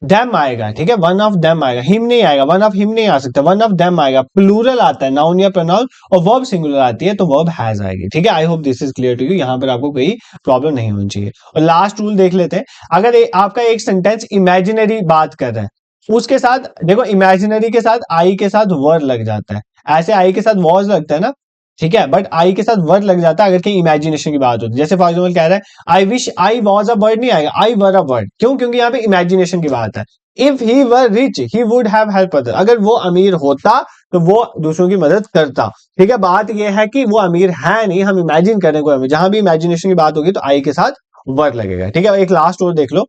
डेम आएगा, ठीक है, वन ऑफ डेम आएगा, हिम नहीं आएगा, वन ऑफ हिम नहीं आ सकता, वन ऑफ डेम आएगा, प्लूरल आता है नाउन या प्रोनाउन, और वर्ब सिंगुलर आती है तो वर्ब हैज आएगी, ठीक है। I hope this is clear to you, यहां पर आपको कोई प्रॉब्लम नहीं होनी चाहिए। और लास्ट रूल देख लेते हैं, अगर आपका एक सेंटेंस इमेजिनरी बात कर रहा है, उसके साथ देखो इमेजिनरी के साथ आई के साथ वर्ड लग जाता है, ऐसे आई के साथ वॉज लगता है ना, ठीक है, बट आई के साथ वर्ड लग जाता है अगर कहीं इमेजिनेशन की बात होती है। जैसे फॉर एग्जाम्पल कह रहा है I wish I was a bird, नहीं आएगा, आई वर अ बर्ड, क्यों, क्योंकि यहाँ पे इमेजिनेशन की बात है। If he were rich he would have help other, अगर वो अमीर होता तो वो दूसरों की मदद करता, ठीक है। बात यह है कि वो अमीर है नहीं, हम इमेजिन करने को अमीर, जहां भी इमेजिनेशन की बात होगी तो आई के साथ वर्ड लगेगा, ठीक है। एक लास्ट और देख लो,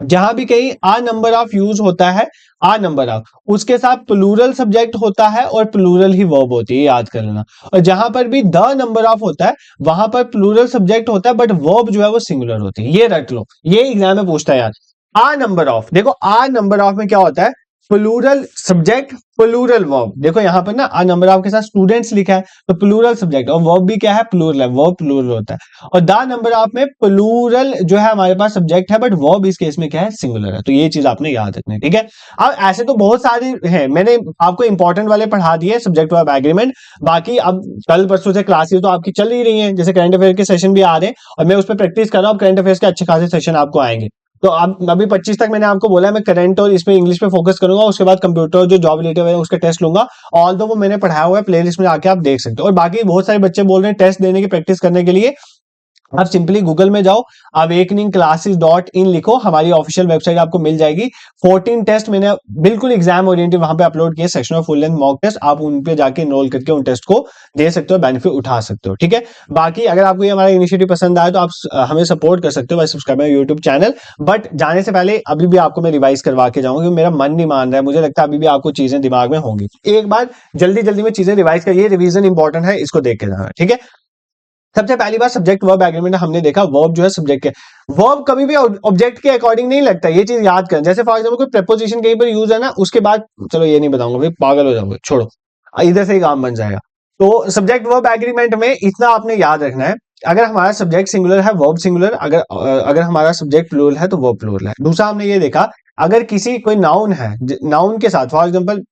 जहां भी कहीं आ नंबर ऑफ यूज होता है, आ नंबर ऑफ, उसके साथ प्लूरल सब्जेक्ट होता है और प्लूरल ही वर्ब होती है, याद कर लेना। और जहां पर भी द नंबर ऑफ होता है वहां पर प्लूरल सब्जेक्ट होता है बट वर्ब जो है वो सिंगुलर होती है, ये रट लो, ये एग्जाम में पूछता है यार। आ नंबर ऑफ, देखो आ नंबर ऑफ में क्या होता है, प्लूरल सब्जेक्ट प्लूरल वर्ब, देखो यहां पर ना आ नंबर ऑफ के साथ स्टूडेंट्स लिखा है तो प्लूरल सब्जेक्ट और वर्ब भी क्या है, प्लूरल है, वर्ब प्लूरल होता है। और द नंबर ऑफ में प्लूरल जो है हमारे पास सब्जेक्ट है बट वर्ब इस केस में क्या है, सिंगुलर है, तो ये चीज आपने याद रखनी है, ठीक है। अब ऐसे तो बहुत सारे हैं, मैंने आपको इंपॉर्टेंट वाले पढ़ा दिए सब्जेक्ट वर्ब एग्रीमेंट, बाकी अब कल परसों से क्लासेस तो आपकी चल ही रही हैं, जैसे करंट अफेयर के सेशन भी आ रहे हैं और मैं उस पर प्रैक्टिस कर रहा हूँ, करंट अफेयर्स के अच्छे खासे सेशन आपको आएंगे। तो अब अभी 25 तक मैंने आपको बोला है मैं करंट और इसमें इंग्लिश पे फोकस करूंगा, उसके बाद कंप्यूटर जो जॉब रिलेटेड है उसका टेस्ट लूंगा, ऑल दो वो मैंने पढ़ाया हुआ है, प्लेलिस्ट में आके आप देख सकते हो। और बाकी बहुत सारे बच्चे बोल रहे हैं टेस्ट देने की प्रैक्टिस करने के लिए, आप सिंपली गूगल में जाओ, awakeningclasses.in लिखो, हमारी ऑफिशियल वेबसाइट आपको मिल जाएगी। 14 टेस्ट मैंने बिल्कुल एग्जाम ओरिएंटेड वहां पे अपलोड किए, section of full length mock test, आप उन पे जाके एनरोल करके उन टेस्ट को दे सकते हो, बेनिफिट उठा सकते हो, ठीक है। बाकी अगर आपको ये हमारा इनिशिएटिव पसंद आए तो आप हमें सपोर्ट कर सकते हो by subscribe YouTube channel. But जाने से पहले अभी भी आपको मैं रिवाइज करवा के जाऊंगा, मेरा मन नहीं मान रहा है, मुझे लगता है अभी भी आपको चीजें दिमाग में होंगी, एक बार जल्दी जल्दी में चीजें रिवाइज कर, ये रिवीजन इंपॉर्टेंट है, इसको देख के जाना, ठीक है। सबसे पहली बार सब्जेक्ट वर्ब एग्रीमेंट हमने देखा, वर्ब जो है सब्जेक्ट के, वर्ब कभी भी ऑब्जेक्ट के अकॉर्डिंग नहीं लगता, ये चीज याद करें। जैसे फॉर एग्जांपल कोई प्रेपोजिशन कहीं पर यूज है ना, उसके बाद चलो ये नहीं बताऊंगा भाई, पागल हो जाओगे, छोड़ो, इधर से ही काम बन जाएगा। तो सब्जेक्ट वर्ब एग्रीमेंट में इतना आपने याद रखना है, अगर हमारा सब्जेक्ट सिंगुलर है वर्ब सिंगुलर, अगर हमारा सब्जेक्ट प्लूरल है तो वर्ब प्लूरल है। दूसरा हमने ये देखा, अगर किसी कोई नाउन है, नाउन के साथ फॉर एग्जांपल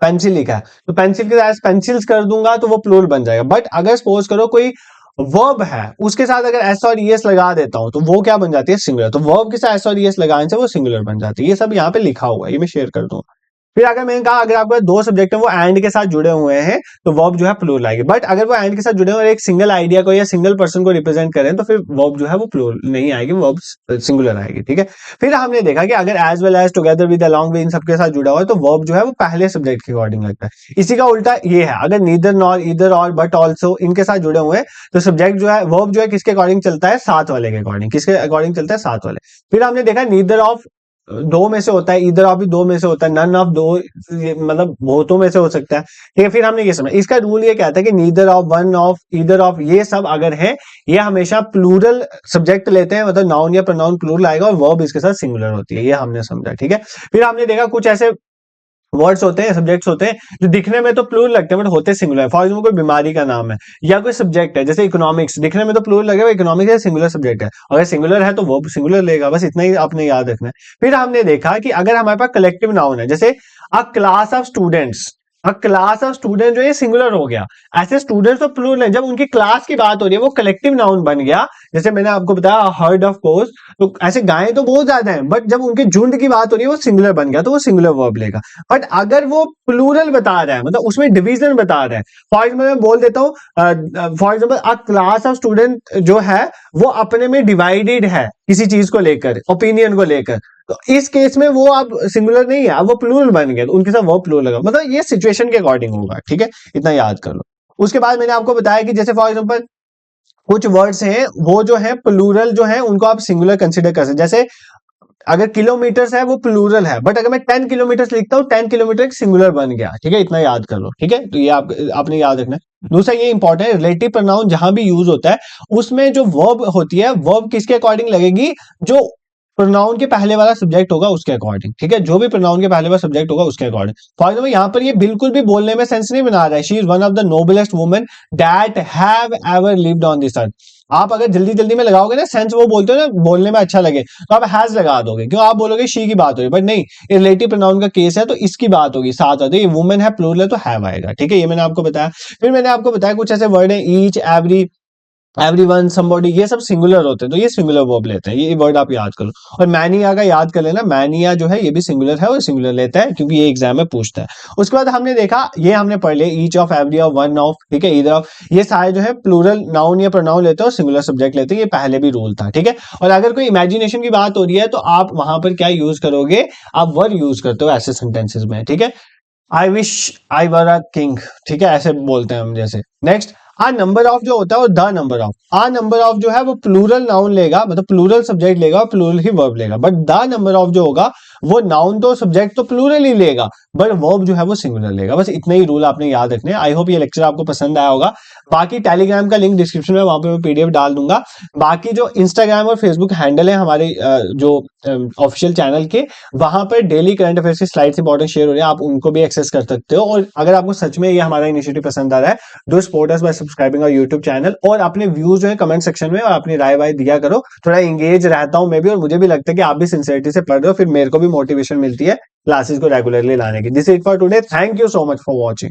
पेंसिल लिखा है तो पेंसिल के साथ पेंसिल्स कर दूंगा तो वो प्लूरल बन जाएगा। बट अगर सपोज करो कोई वर्ब है उसके साथ अगर एस और ईएस लगा देता हूं तो वो क्या बन जाती है, सिंगुलर। तो वर्ब के साथ एस और ईएस लगाने से वो सिंगुलर बन जाती है, ये सब यहाँ पे लिखा हुआ है, ये मैं शेयर कर दूंगा। फिर अगर मैंने कहा अगर आपके दो सब्जेक्ट है वो एंड के साथ जुड़े हुए हैं तो वर्ब जो है प्लूरल आएगी, बट अगर वो एंड के साथ जुड़े हुए और एक सिंगल आइडिया को या सिंगल पर्सन को रिप्रेजेंट करें तो फिर वर्ब जो है वो प्लूरल नहीं आएगी, वर्ब सिंगुलर आएगी, ठीक है। फिर हमने देखा कि अगर as well as, together with, along with, इन सबके साथ जुड़ा हुआ है तो वर्ब जो है वो पहले सब्जेक्ट के अकॉर्डिंग लगता है। इसी का उल्टा ये है, अगर नीदर नॉर ईदर और बट ऑल्सो इनके साथ जुड़े हुए हैं तो सब्जेक्ट जो है वर्ब जो है किसके अकॉर्डिंग चलता है, साथ वाले के अकॉर्डिंग, किसके अकॉर्डिंग चलता है, साथ वाले। फिर हमने देखा नीदर ऑफ दो में से होता है, ईदर ऑफ भी दो में से होता है, नन ऑफ दो, मतलब बहुतों में से हो सकता है। ठीक है, फिर हमने ये समझा, इसका रूल ये कहता है कि neither of, one of, either of, ये सब अगर है, ये हमेशा प्लूरल सब्जेक्ट लेते हैं, मतलब नाउन या प्रोनाउन प्लूरल आएगा और वर्ब इसके साथ सिंगुलर होती है, ये हमने समझा। ठीक है, फिर हमने देखा कुछ ऐसे वर्ड्स होते हैं, सब्जेक्ट्स होते हैं जो दिखने में तो प्लूरल लगते हैं बट होते सिंगुलर। फॉर एग्जाम्पल कोई बीमारी का नाम है या कोई सब्जेक्ट है, जैसे इकोनॉमिक्स, दिखने में तो प्लूरल लगेगा, इकोनॉमिक्स है सिंगुलर सब्जेक्ट है, अगर सिंगुलर है तो वो सिंगुलर लेगा, बस इतना ही आपने याद रखना है। फिर हमने देखा कि अगर हमारे पास कलेक्टिव नाउन है, जैसे अ class of students, a class of student जो है सिंगुलर हो गया, ऐसे स्टूडेंट्स तो प्लूरल है, जब उनकी क्लास की बात हो रही है वो कलेक्टिव नाउन बन गया। जैसे मैंने आपको बताया हर्ड ऑफ कोर्स, तो ऐसे गायें तो बहुत ज्यादा हैं बट जब उनके झुंड की बात हो रही है वो सिंगुलर बन गया, तो वो सिंगुलर वर्ब लेगा। बट अगर वो प्लूरल बता रहा है, मतलब उसमें डिवीजन बता रहा है, फॉर एग्जाम्पल मैं बोल देता हूँ, for example a class of student जो है वो अपने में डिवाइडेड है किसी चीज को लेकर, ओपिनियन को लेकर, तो इस केस में वो अब सिंगुलर नहीं है, अब वो प्लूरल बन गया, तो उनके साथ वो प्लूरल लगा, मतलब ये सिचुएशन के अकॉर्डिंग होगा। ठीक है, इतना याद कर लो। उसके बाद मैंने आपको बताया कि जैसे फॉर एग्जाम्पल कुछ वर्ड्स हैं वो जो है प्लूरल जो है उनको आप सिंगुलर कंसिडर कर सकते, जैसे अगर किलोमीटर्स है वो प्लूरल है, बट अगर मैं 10 किलोमीटर लिखता हूँ 10 किलोमीटर सिंगुलर बन गया। ठीक है, इतना याद कर लो। ठीक है, तो ये आपने याद रखना है। दूसरा ये इंपॉर्टेंट है, रिलेटिव प्रोनाउन जहां भी यूज होता है उसमें जो वर्ब होती है, वर्ब किसके अकॉर्डिंग लगेगी, जो प्रोनाउन के पहले वाला सब्जेक्ट होगा उसके अकॉर्डिंग। ठीक है, जो भी प्रोनाउन के पहले वाला सब्जेक्ट होगा उसके अकॉर्डिंग। फॉर एग्जाम्पल यहाँ पर ये बिल्कुल भी बोलने में सेंस नहीं बना रहा है, she is one of the noblest women that have ever lived on this earth. आप अगर जल्दी जल्दी में लगाओगे ना सेंस, वो बोलते हो ना बोलने में अच्छा लगे, तो आप हैज लगा दोगे, क्यों, आप बोलोगे शी की बात हो रही है, बट नहीं, ये रिलेटिव प्रोनाउन का केस है तो इसकी बात होगी, साथ आते ये वुमेन है प्लूरल है तो हैव आएगा। ठीक है, ये मैंने आपको बताया। फिर मैंने आपको बताया कुछ ऐसे वर्ड है, ईच, एवरी, एवरीवन, समबॉडी, ये सब सिंगुलर होते हैं, तो ये सिंगुलर वर्ब लेते हैं, ये वर्ड आप याद करो। और मैनिया का याद कर लेना, मैनिया जो है ये भी सिंगुलर है और सिंगुलर लेता है क्योंकि ये एग्जाम में पूछता है। उसके बाद हमने देखा, ये हमने पढ़ लिया, each of, every of, one of, ठीक है, ईदर ऑफ, ये सारे जो है प्लूरल नाउन या प्रोनाउन लेते हैं और सिंगुलर सब्जेक्ट लेते हैं, ये पहले भी रूल था। ठीक है, और अगर कोई इमेजिनेशन की बात हो रही है तो आप वहां पर क्या यूज करोगे, आप वर यूज करते हो ऐसे सेंटेंसेस में। ठीक है, I wish I were a king, ठीक है, ऐसे बोलते हैं हम। जैसे नेक्स्ट, आ नंबर ऑफ जो होता है और the number of, a number of जो है वो प्लूरल नाउन लेगा, मतलब प्लूरल सब्जेक्ट लेगा और प्लूरल ही वर्ब लेगा, बट द नंबर ऑफ जो होगा वो नाउन तो सब्जेक्ट तो प्लूरल ही लेगा बट वर्ब जो है वो सिंगुलर लेगा। बस इतने ही रूल आपने याद रखने हैं। आई होप ये लेक्चर आपको पसंद आया होगा। बाकी टेलीग्राम का लिंक डिस्क्रिप्शन में, वहां पे मैं पीडीएफ डाल दूंगा। बाकी जो इंस्टाग्राम और फेसबुक हैंडल है हमारे जो ऑफिशियल चैनल के, वहां पर डेली करंट अफेयर्स की स्लाइड्स इंपॉर्टेंट शेयर हो रही है, आप उनको भी एक्सेस कर सकते हो। और अगर आपको सच में ये हमारा इनिशिएटिव पसंद आ रहा है, do support us by subscribing our YouTube channel, और अपने व्यूज जो है कमेंट सेक्शन में और अपनी राय वाय दिया करो। थोड़ा एंगेज रहता हूं मैं भी, और मुझे भी लगता है कि आप भी सिंसियरिटी से पढ़ रहे हो, फिर मेरे को भी मोटिवेशन मिलती है क्लासेस को रेगुलरली लाने की। This is it for today, thank you so much for watching.